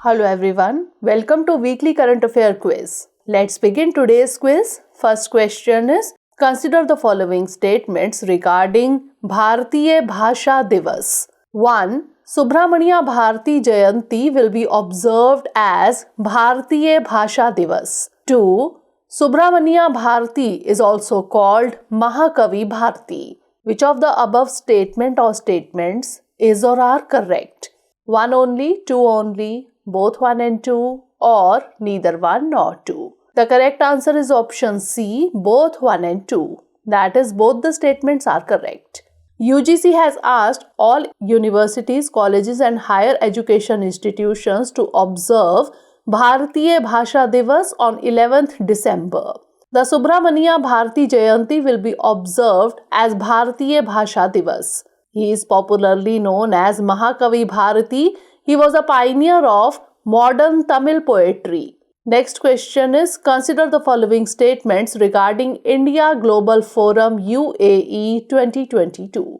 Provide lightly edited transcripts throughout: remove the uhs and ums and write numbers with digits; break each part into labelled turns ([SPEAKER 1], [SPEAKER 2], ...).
[SPEAKER 1] Hello everyone, welcome to Weekly Current Affair Quiz. Let's begin today's quiz. First question is, consider the following statements regarding Bharatiya Bhasha Divas. 1. Subramania Bharati Jayanti will be observed as Bharatiya Bhasha Divas. 2. Subramania Bharati is also called Mahakavi Bharati. Which of the above statement or statements is or are correct? 1 only, 2 only, both 1 and 2, or neither 1 nor 2. The correct answer is option C, both 1 and 2. That is, both the statements are correct. UGC has asked all universities, colleges and higher education institutions to observe Bharatiya Bhasha Divas on 11th December. The Subramania Bharati Jayanti will be observed as Bharatiya Bhasha Divas. He is popularly known as Mahakavi Bharati. He was a pioneer of modern Tamil poetry. Next question is, consider the following statements regarding India Global Forum UAE 2022.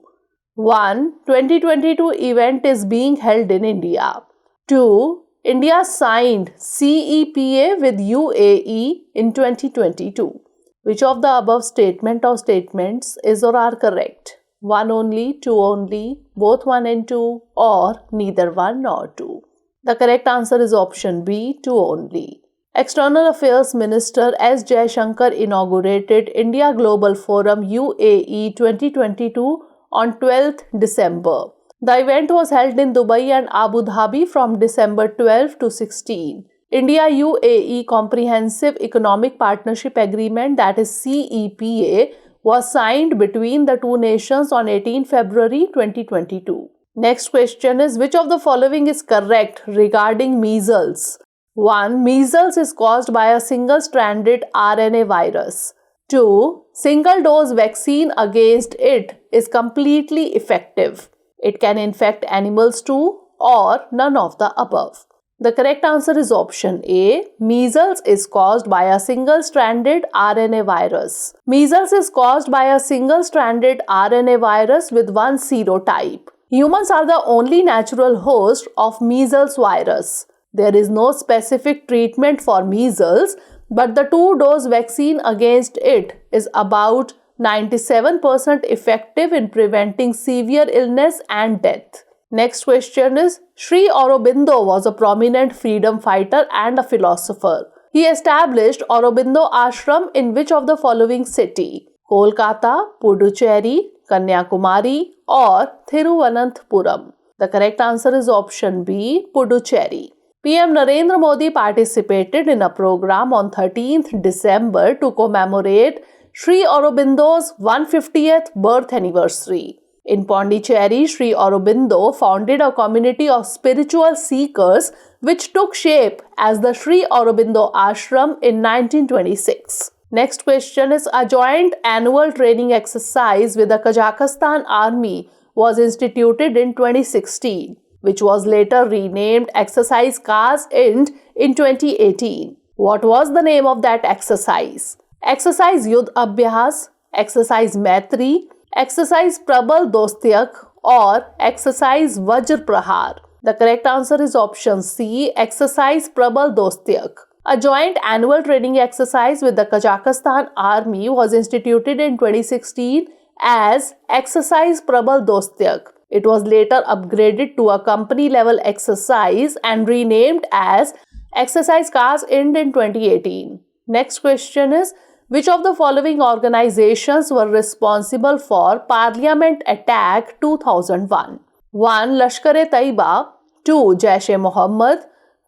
[SPEAKER 1] 1. 2022 event is being held in India. 2. India signed CEPA with UAE in 2022. Which of the above statement or statements is or are correct? 1 only, 2 only, both 1 and 2, or neither 1 nor 2. The correct answer is option B, 2 only. External Affairs Minister S. Jaishankar inaugurated India Global Forum UAE 2022 on 12th December. The event was held in Dubai and Abu Dhabi from December 12 to 16. India-UAE Comprehensive Economic Partnership Agreement, that is CEPA, was signed between the two nations on 18 February 2022. Next question is, which of the following is correct regarding measles? 1. Measles is caused by a single-stranded RNA virus. 2. Single-dose vaccine against it is completely effective. It can infect animals too, or none of the above. The correct answer is option A. Measles is caused by a single-stranded RNA virus. Measles is caused by a single-stranded RNA virus with one serotype. Humans are the only natural host of measles virus. There is no specific treatment for measles, but the 2-dose vaccine against it is about 97% effective in preventing severe illness and death. Next question is, Sri Aurobindo was a prominent freedom fighter and a philosopher. He established Aurobindo Ashram in which of the following city? Kolkata, Puducherry, Kanyakumari, or Thiruvananthapuram. The correct answer is option B, Puducherry. PM Narendra Modi participated in a program on 13th December to commemorate Sri Aurobindo's 150th birth anniversary. In Pondicherry, Sri Aurobindo founded a community of spiritual seekers which took shape as the Sri Aurobindo Ashram in 1926. Next question is, a joint annual training exercise with the Kazakhstan army was instituted in 2016, which was later renamed Exercise Kaz-Ind in 2018. What was the name of that exercise? Exercise Yudh Abhyas, Exercise Maitri, Exercise Prabal Dostyak, or Exercise Vajr Prahar. The correct answer is option C, Exercise Prabal Dostyak. A joint annual training exercise with the Kazakhstan army was instituted in 2016 as Exercise Prabal Dostyak. It was later upgraded to a company-level exercise and renamed as Exercise Kaz-Ind in 2018. Next question is, which of the following organizations were responsible for Parliament Attack 2001? 1. Lashkar-e-Taiba, 2. Jaish-e-Mohammed,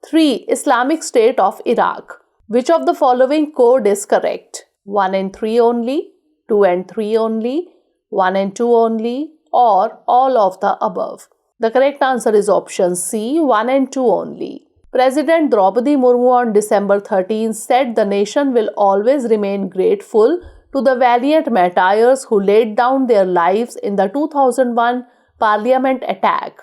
[SPEAKER 1] 3. Islamic State of Iraq. Which of the following code is correct? 1 and 3 only, 2 and 3 only, 1 and 2 only, or all of the above? The correct answer is option C, 1 and 2 only. President Draupadi Murmu on December 13 said the nation will always remain grateful to the valiant martyrs who laid down their lives in the 2001 Parliament attack.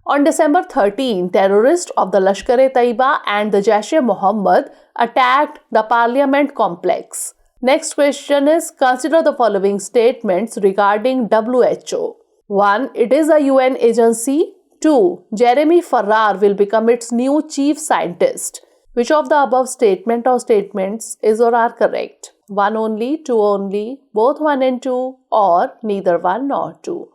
[SPEAKER 1] On December 13, terrorists of the Lashkar-e-Taiba and the Jaish-e-Mohammed attacked the Parliament complex. Next question is, consider the following statements regarding WHO. 1. It is a UN agency. 2. Jeremy Farrar will become its new chief scientist. Which of the above statement or statements is or are correct? 1 only, 2 only, both 1 and 2, or neither 1 nor 2?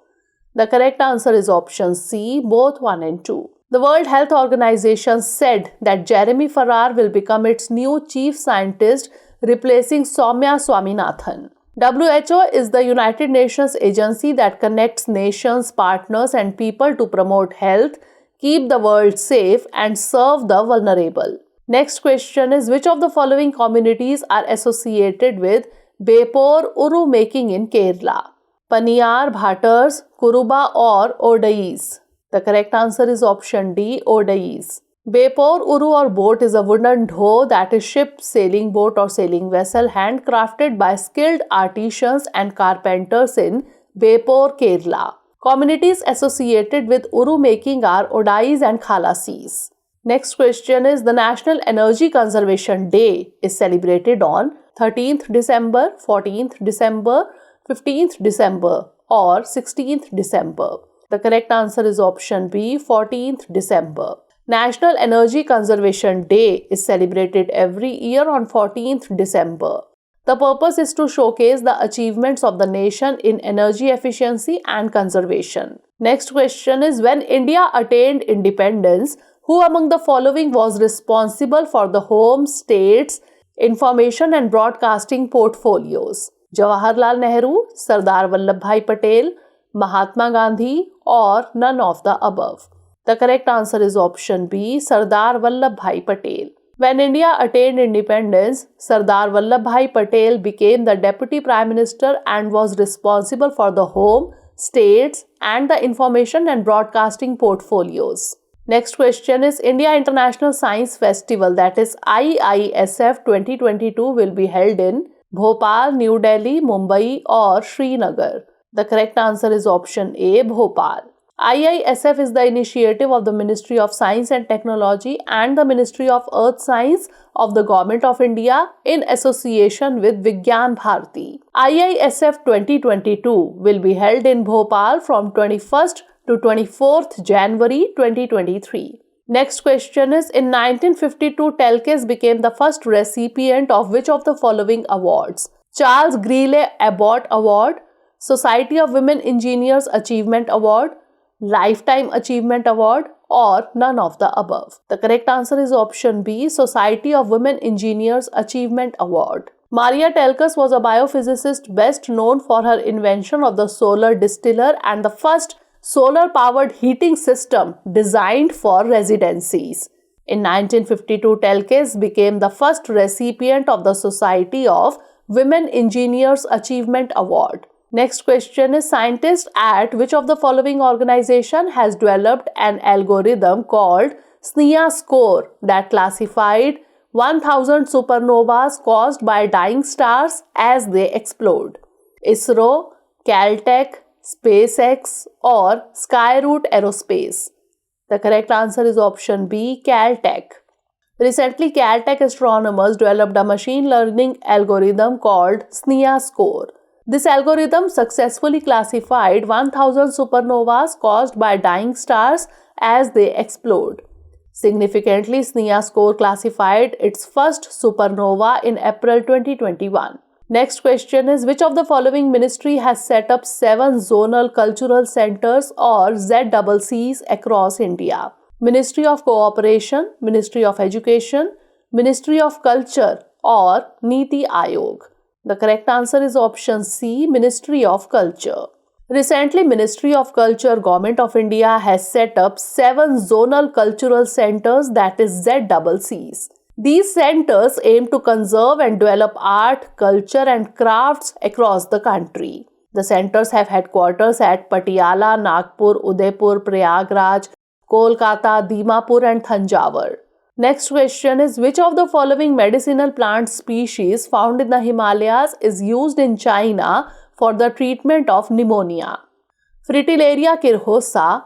[SPEAKER 1] The correct answer is option C, both 1 and 2. The World Health Organization said that Jeremy Farrar will become its new chief scientist, replacing Soumya Swaminathan. WHO is the United Nations agency that connects nations, partners, and people to promote health, keep the world safe, and serve the vulnerable. Next question is, which of the following communities are associated with Bepore Uru making in Kerala? Paniyar, Bhattars, Kuruba, or Odais? The correct answer is option D, Odais. Bepore Uru or boat is a wooden dhow, that is ship, sailing boat or sailing vessel handcrafted by skilled artisans and carpenters in Bepore, Kerala. Communities associated with Uru making are Odais and Khalasis. Next question is, the National Energy Conservation Day is celebrated on 13th December, 14th December, 15th December, or 16th December. The correct answer is option B, 14th December. National Energy Conservation Day is celebrated every year on 14th December. The purpose is to showcase the achievements of the nation in energy efficiency and conservation. Next question is, when India attained independence, who among the following was responsible for the home, states, information and broadcasting portfolios? Jawaharlal Nehru, Sardar Vallabhbhai Patel, Mahatma Gandhi, or none of the above? The correct answer is option B, Sardar Vallabhbhai Patel. When India attained independence, Sardar Vallabhbhai Patel became the Deputy Prime Minister and was responsible for the home, states, and the information and broadcasting portfolios. Next question is, India International Science Festival, that is IISF 2022, will be held in Bhopal, New Delhi, Mumbai, or Srinagar? The correct answer is option A, Bhopal. IISF is the initiative of the Ministry of Science and Technology and the Ministry of Earth Science of the Government of India in association with Vigyan Bharati. IISF 2022 will be held in Bhopal from 21st to 24th January 2023. Next question is, in 1952, Telkes became the first recipient of which of the following awards? Charles Greeley Abbott Award, Society of Women Engineers Achievement Award, Lifetime Achievement Award, or none of the above? The correct answer is option B, Society of Women Engineers Achievement Award. Maria Telkes was a biophysicist best known for her invention of the solar distiller and the first solar-powered heating system designed for residencies. In 1952, Telkes became the first recipient of the Society of Women Engineers Achievement Award. Next question is, scientists at which of the following organization has developed an algorithm called SNEA score that classified 1000 supernovas caused by dying stars as they explode? ISRO, Caltech, SpaceX, or Skyroot Aerospace? The correct answer is option B, Caltech. Recently, Caltech astronomers developed a machine learning algorithm called SNEA score. This algorithm successfully classified 1000 supernovas caused by dying stars as they explode. Significantly, SNEA score classified its first supernova in April 2021. Next question is, which of the following ministry has set up 7 zonal cultural centers or ZCCs across India? Ministry of Cooperation, Ministry of Education, Ministry of Culture, or Niti Aayog? The correct answer is option C, Ministry of Culture. Recently, Ministry of Culture, Government of India has set up 7 zonal cultural centers, that is ZCCs. These centers aim to conserve and develop art, culture and crafts across the country. The centers have headquarters at Patiala, Nagpur, Udaipur, Prayagraj, Kolkata, Dimapur and Thanjavur. Next question is, which of the following medicinal plant species found in the Himalayas is used in China for the treatment of pneumonia? Fritillaria kirchosa,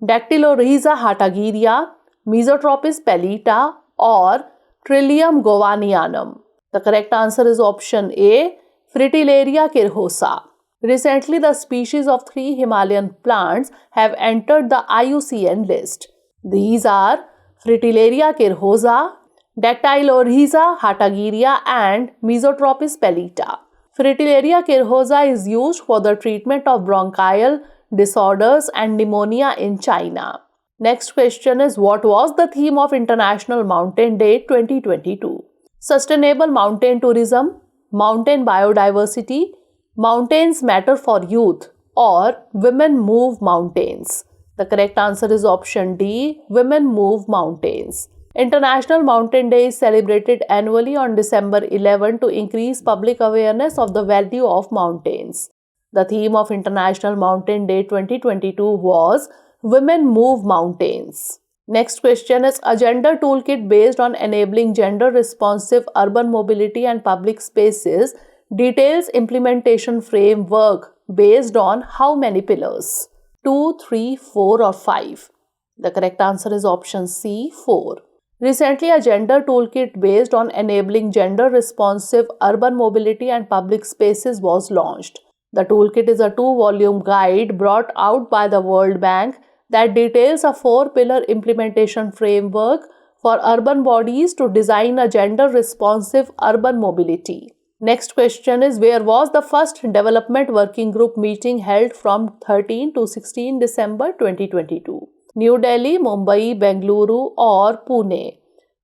[SPEAKER 1] Dactylorhiza hatagiria, Mesotropis pellita, or Trillium govanianum? The correct answer is option A, Fritillaria kirchosa. Recently, the species of 3 Himalayan plants have entered the IUCN list. These are Fritillaria cercosa, Dactylorhiza hatagiria, and Mesotropis pellita. Fritillaria cercosa is used for the treatment of bronchial disorders and pneumonia in China. Next question is, what was the theme of International Mountain Day 2022? Sustainable mountain tourism, mountain biodiversity, mountains matter for youth, or women move mountains. The correct answer is option D, women move mountains. International Mountain Day is celebrated annually on December 11 to increase public awareness of the value of mountains. The theme of International Mountain Day 2022 was Women Move Mountains. Next question is, a gender toolkit based on enabling gender responsive urban mobility and public spaces details implementation framework based on how many pillars? 2, 3, 4 or 5? The correct answer is option C, 4. Recently, a gender toolkit based on enabling gender responsive urban mobility and public spaces was launched. The toolkit is a 2-volume guide brought out by the World Bank that details a 4-pillar implementation framework for urban bodies to design a gender-responsive urban mobility. Next question is, where was the first Development Working Group meeting held from 13 to 16 December 2022? New Delhi, Mumbai, Bengaluru or Pune?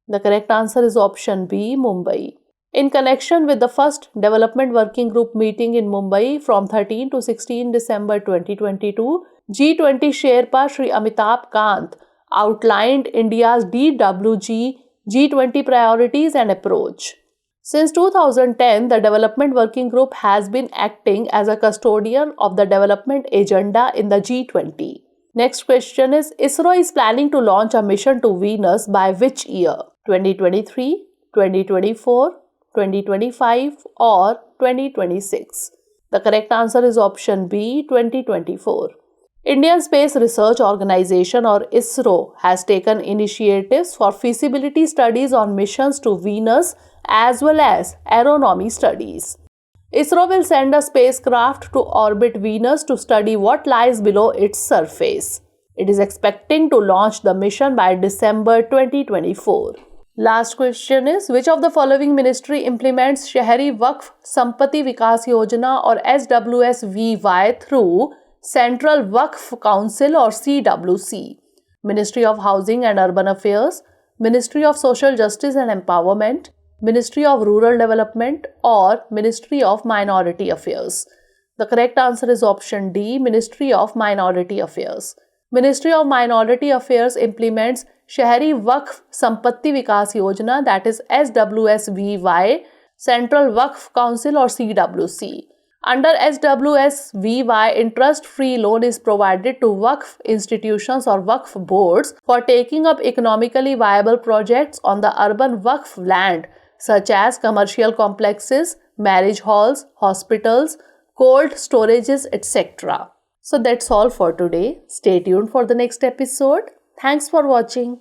[SPEAKER 1] The correct answer is option B, Mumbai. In connection with the first Development Working Group meeting in Mumbai from 13 to 16 December 2022, G20 Sherpa Shri Amitabh Kant outlined India's DWG G20 priorities and approach. Since 2010, the Development Working Group has been acting as a custodian of the development agenda in the G20. Next question is, ISRO is planning to launch a mission to Venus by which year? 2023, 2024, 2025 or 2026? The correct answer is option B, 2024. Indian Space Research Organisation or ISRO has taken initiatives for feasibility studies on missions to Venus as well as aeronomy studies. ISRO will send a spacecraft to orbit Venus to study what lies below its surface. It is expecting to launch the mission by December 2024. Last question is, which of the following ministry implements Shahari Waqf Sampatti Vikas Yojana or SWSVY through Central Waqf Council or CWC? Ministry of Housing and Urban Affairs, Ministry of Social Justice and Empowerment, Ministry of Rural Development or Ministry of Minority Affairs? The correct answer is option D, Ministry of Minority Affairs. Ministry of Minority Affairs implements Shahari Waqf Sampatti Vikas Yojana, that is SWSVY, Central Waqf Council or CWC. Under SWSVY, interest-free loan is provided to Waqf institutions or Waqf boards for taking up economically viable projects on the urban Waqf land such as commercial complexes, marriage halls, hospitals, cold storages, etc. So that's all for today. Stay tuned for the next episode. Thanks for watching.